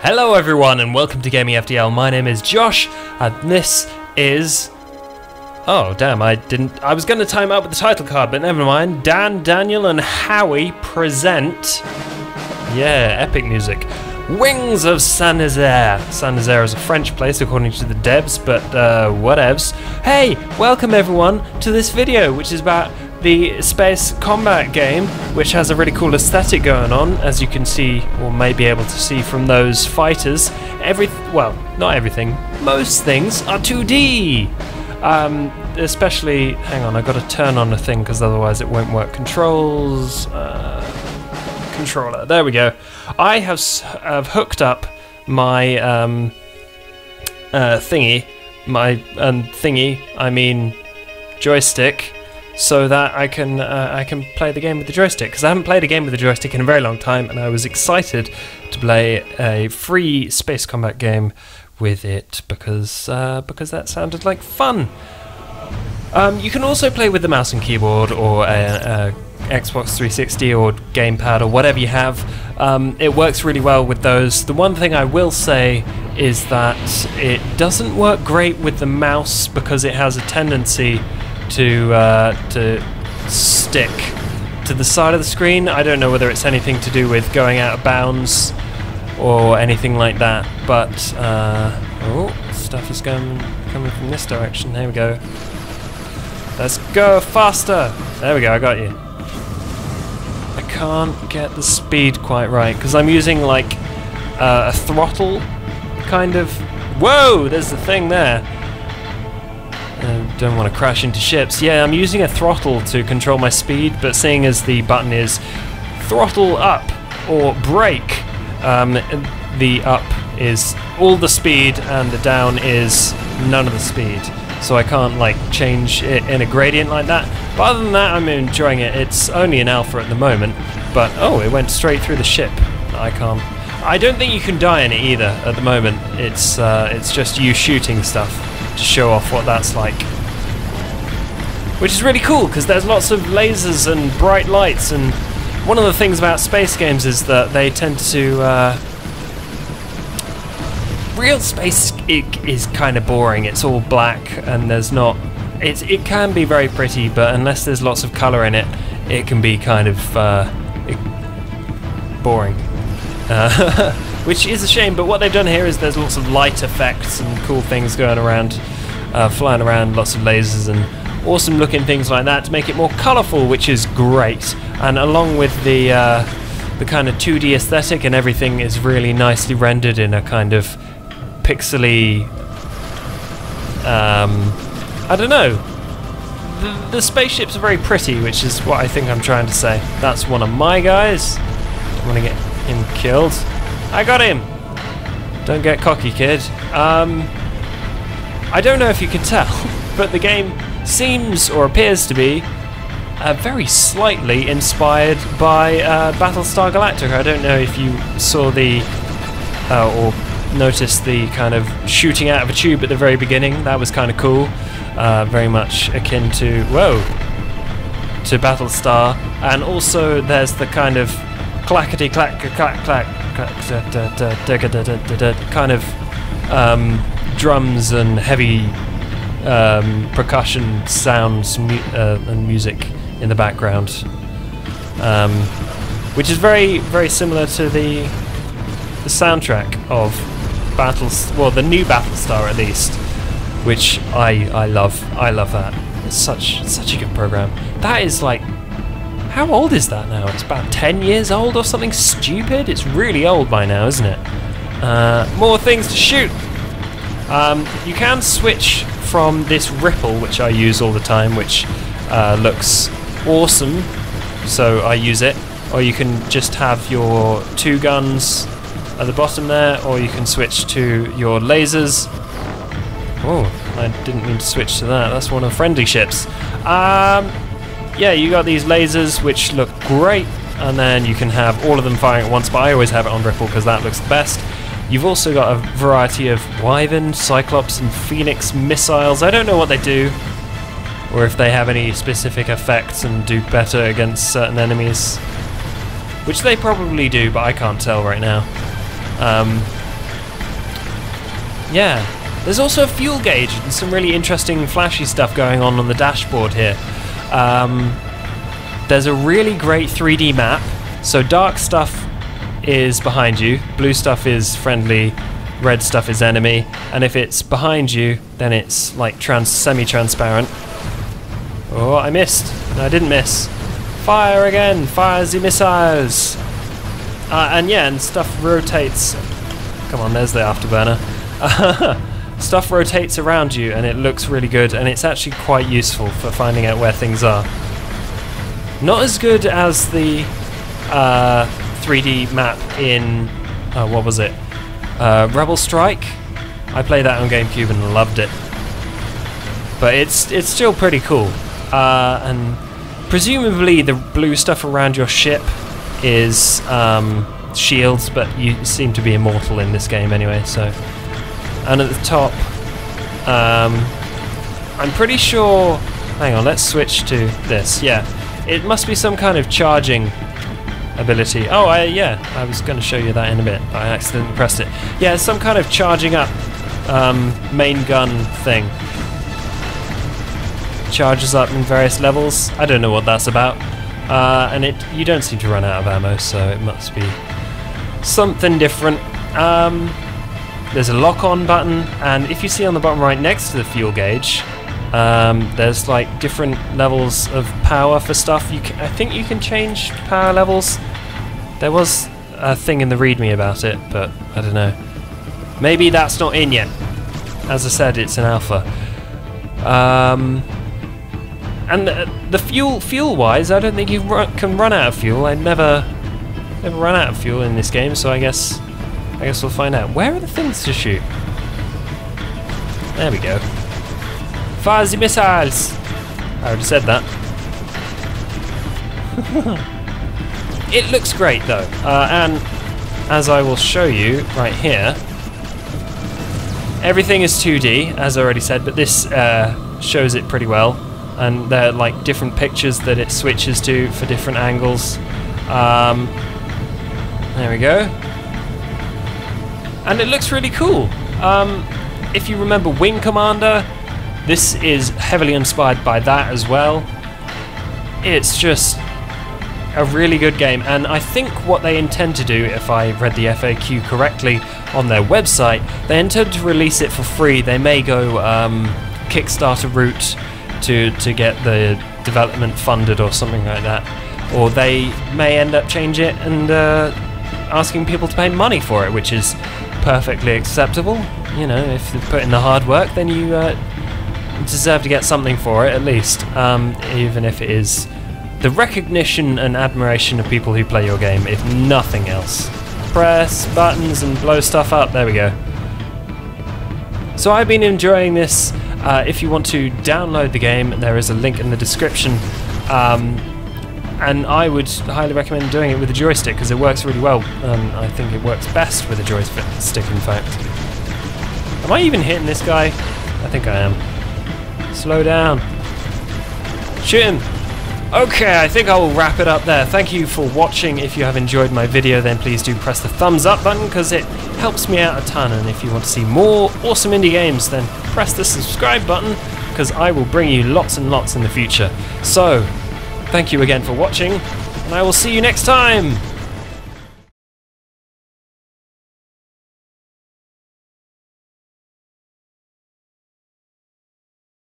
Hello everyone and welcome to Gaming FDL. My name is Josh and this is... Oh damn, I was going to time out with the title card, but never mind. Dan, Daniel and Howie present... Yeah, epic music. Wings of Nazaire. Nazaire is a French place according to the devs, but whatevs. Hey, welcome everyone to this video, which is about the space combat game, which has a really cool aesthetic going on, as you can see, or may be able to see from those fighters. Well, not everything, most things are 2D. Especially, hang on, I've got to turn on the thing because otherwise it won't work. Controls, controller, there we go. I have hooked up my I mean joystick, so that I can play the game with the joystick, because I haven't played a game with the joystick in a very long time, and I was excited to play a free space combat game with it because that sounded like fun. You can also play with the mouse and keyboard or a Xbox 360 or gamepad or whatever you have. It works really well with those. The one thing I will say is that it doesn't work great with the mouse because it has a tendency to stick to the side of the screen. I don't know whether it's anything to do with going out of bounds or anything like that, but oh, stuff is coming from this direction. There we go. Let's go faster. There we go, I got you. I can't get the speed quite right because I'm using like a throttle kind of. Whoa, there's the thing there. Don't want to crash into ships. Yeah, I'm using a throttle to control my speed, but seeing as the button is throttle up or brake, the up is all the speed and the down is none of the speed. So I can't like change it in a gradient like that. But other than that, I'm enjoying it. It's only an alpha at the moment, but oh, it went straight through the ship. I don't think you can die in it either at the moment. It's just you shooting stuff to show off what that's like, which is really cool because there's lots of lasers and bright lights. And one of the things about space games is that they tend to real space is kind of boring. It's all black and there's not. It can be very pretty, but unless there's lots of colour in it, it can be kind of boring. Which is a shame, but what they've done here is there's lots of light effects and cool things going around, flying around, lots of lasers and awesome looking things like that to make it more colourful, which is great. And along with the kind of 2D aesthetic, and everything is really nicely rendered in a kind of pixely, I don't know. The spaceships are very pretty, which is what I think I'm trying to say. That's one of my guys. I'm gonna get him killed. I got him. Don't get cocky, kid. I don't know if you can tell, but the game seems or appears to be very slightly inspired by Battlestar Galactica. I don't know if you saw the or noticed the kind of shooting out of a tube at the very beginning. That was kind of cool. Very much akin to to Battlestar, and also there's the kind of clackety clack clack clack kind of drums and heavy percussion sounds and music in the background, which is very, very similar to the soundtrack of the new Battlestar at least, which I love. I love that. It's such a good program. That is like, how old is that now? It's about 10 years old or something stupid. It's really old by now, isn't it? More things to shoot. You can switch from this ripple, which I use all the time, which looks awesome, so I use it. Or you can just have your two guns at the bottom there, or you can switch to your lasers. Oh, I didn't mean to switch to that. That's one of the friendly ships. Yeah, you got these lasers which look great, and then you can have all of them firing at once, but I always have it on ripple because that looks the best. You've also got a variety of Wyvern, Cyclops and Phoenix missiles. I don't know what they do, or if they have any specific effects and do better against certain enemies. which they probably do, but I can't tell right now. Yeah. There's also a fuel gauge and some really interesting flashy stuff going on the dashboard here. There's a really great 3D map. So dark stuff is behind you, blue stuff is friendly, red stuff is enemy, and if it's behind you, then it's like semi-transparent. Oh, I missed. No, I didn't miss. Fire again! Fire the missiles! And yeah, and stuff rotates. Come on, there's the afterburner. Stuff rotates around you and it looks really good, and it's actually quite useful for finding out where things are. Not as good as the 3D map in, what was it? Rebel Strike. I played that on GameCube and loved it. But it's still pretty cool. And presumably the blue stuff around your ship is shields, but you seem to be immortal in this game anyway, so. And at the top, I'm pretty sure, hang on, let's switch to this, yeah. It must be some kind of charging ability. Oh, yeah, I was going to show you that in a bit, but I accidentally pressed it. Yeah, some kind of charging up main gun thing. Charges up in various levels. I don't know what that's about. And you don't seem to run out of ammo, so it must be something different. There's a lock-on button, and if you see on the bottom right next to the fuel gauge, there's like different levels of power for stuff. I think you can change power levels. There was a thing in the README about it, but I don't know. Maybe that's not in yet. As I said, it's an alpha. And the fuel-wise, I don't think you can run out of fuel. I never run out of fuel in this game, so I guess we'll find out. Where are the things to shoot? There we go. Fire the missiles! I already said that. It looks great though, and as I will show you right here, everything is 2D, as I already said, but this shows it pretty well. And there are like different pictures that it switches to for different angles. There we go. And it looks really cool. If you remember Wing Commander, this is heavily inspired by that as well. It's just a really good game, and I think what they intend to do, if I read the FAQ correctly on their website, they intend to release it for free. They may go Kickstarter route to get the development funded or something like that, or they may end up changing it and asking people to pay money for it, which is perfectly acceptable. You know, if you put in the hard work, then you deserve to get something for it at least, even if it is the recognition and admiration of people who play your game, if nothing else. Press buttons and blow stuff up. There we go. So I've been enjoying this. If you want to download the game, there is a link in the description, and I would highly recommend doing it with a joystick because it works really well. I think it works best with a joystick, in fact. Am I even hitting this guy? I think I am. Slow down. Shoot him. Okay, I think I will wrap it up there. Thank you for watching. If you have enjoyed my video, then please do press the thumbs up button because it helps me out a ton. And if you want to see more awesome indie games, then press the subscribe button because I will bring you lots and lots in the future. So, thank you again for watching, and I will see you next time.